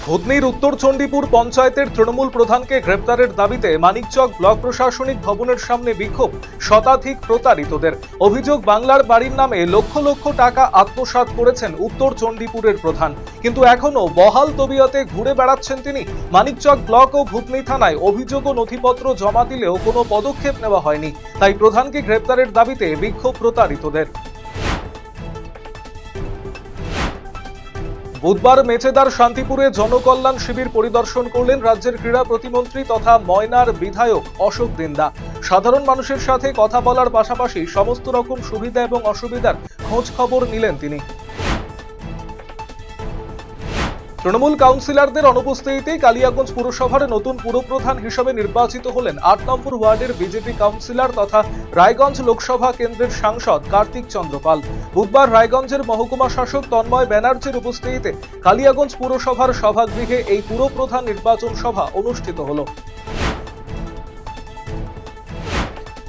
ভুতনির উত্তর চণ্ডীপুর পঞ্চায়েতের তৃণমূল প্রধানকে গ্রেপ্তারের দাবিতে মানিকচক ব্লক প্রশাসনিক ভবনের সামনে বিক্ষোভ শতাধিক প্রতারিতদের। অভিযোগ, বাংলার বাড়ির নামে লক্ষ লক্ষ টাকা আত্মসাৎ করেছেন উত্তর চণ্ডীপুরের প্রধান, কিন্তু এখনো বহাল তবিয়তে ঘুরে বেড়াচ্ছেন তিনি। মানিকচক ব্লক ও ভুতনি থানায় অভিযোগ ও নথিপত্র জমা দিলেও কোনো পদক্ষেপ নেওয়া হয়নি, তাই প্রধানকে গ্রেপ্তারের দাবিতে বিক্ষোভ প্রতারিতদের। বুধবার মেচেদার শান্তিপুরে জনকল্যাণ শিবির পরিদর্শন করলেন রাজ্যের ক্রীড়া প্রতিমন্ত্রী তথা ময়নার বিধায়ক অশোক দিন্দা। সাধারণ মানুষের সাথে কথা বলার পাশাপাশি সমস্ত রকম সুবিধা এবং অসুবিধার খোঁজ খবর নিলেন তিনি। তৃণমূল কাউন্সিলরদের অনুপস্থিতিতেই কালিয়াগঞ্জ পুরসভার নতুন পুরপ্রধান হিসেবে নির্বাচিত হলেন ৮ নম্বর ওয়ার্ডের বিজেপি কাউন্সিলর তথা রায়গঞ্জ লোকসভা কেন্দ্রের সাংসদ কার্তিক চন্দ্র পাল। বুধবার রায়গঞ্জের মহকুমা শাসক তন্ময় ব্যানার্জির উপস্থিতিতে কালিয়াগঞ্জ পুরসভার সভাগৃহে এই পুরপ্রধান নির্বাচন সভা অনুষ্ঠিত হল।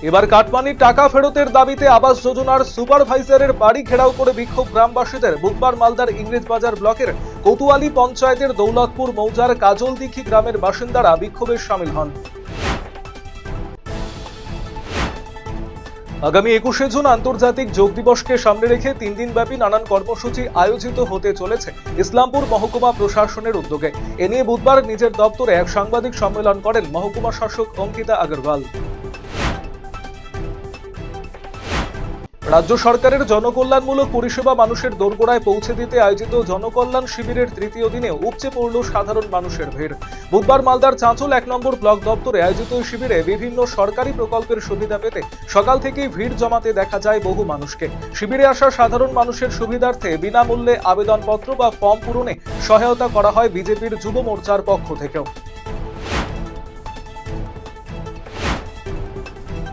এবার কাটমানির টাকা ফেরতের দাবিতে আবাস যোজনার সুপারভাইজারের বাড়ি ঘেরাও করে বিক্ষোভ গ্রামবাসীদের। বুধবার মালদার ইংরেজবাজার ব্লকের কোতোয়ালি পঞ্চায়েতের দৌলতপুর মৌজার কাজলদিঘি গ্রামের বাসিন্দারা বিক্ষোভে শামিল হন। আগামী ২১শে জুন আন্তর্জাতিক যোগ দিবসকে সামনে রেখে ৩ দিনব্যাপী নানান কর্মসূচি আয়োজিত হতে চলেছে ইসলামপুর মহকুমা প্রশাসনের উদ্যোগে। এ নিয়ে বুধবার নিজের দপ্তরে এক সাংবাদিক সম্মেলন করেন মহকুমা শাসক অঙ্কিতা আগরওয়াল। রাজ্য সরকারের জনকল্যাণমূলক পরিষেবা মানুষের দোরগোড়ায় পৌঁছে দিতে আয়োজিত জনকল্যাণ শিবিরের তৃতীয় দিনে উপচে পড়ল সাধারণ মানুষের ভিড়। বুধবার মালদার চাঁচল ১ নম্বর ব্লক দপ্তরে আয়োজিত শিবিরে বিভিন্ন সরকারি প্রকল্পের সুবিধা পেতে সকাল থেকেই ভিড় জমাতে দেখা যায় বহু মানুষকে। শিবিরে আসা সাধারণ মানুষের সুবিধার্থে বিনামূল্যে আবেদনপত্র বা ফর্ম পূরণে সহায়তা করা হয় বিজেপির যুব মোর্চার পক্ষ থেকেও।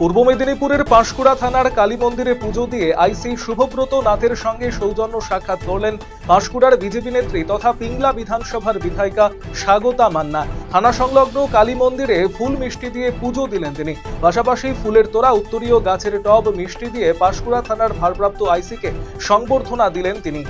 পূর্ব মেদিনীপুরের পাঁশকুড়া থানার কালী মন্দিরে পুজো দিয়ে আইসি শুভব্রত নাথের সঙ্গে সৌজন্য সাক্ষাৎ করলেন পাঁশকুড়ার বিজেপি নেত্রী তথা পিংলা বিধানসভার বিধায়িকা স্বাগতা মান্না। থানা সংলগ্ন কালী মন্দিরে ফুল মিষ্টি দিয়ে পুজো দিলেন তিনি। পাশাপাশি ফুলের তোড়া, উত্তরীয় গাছের টব, মিষ্টি দিয়ে পাঁশকুড়া থানার ভারপ্রাপ্ত আইসিকে সংবর্ধনা দিলেন তিনি।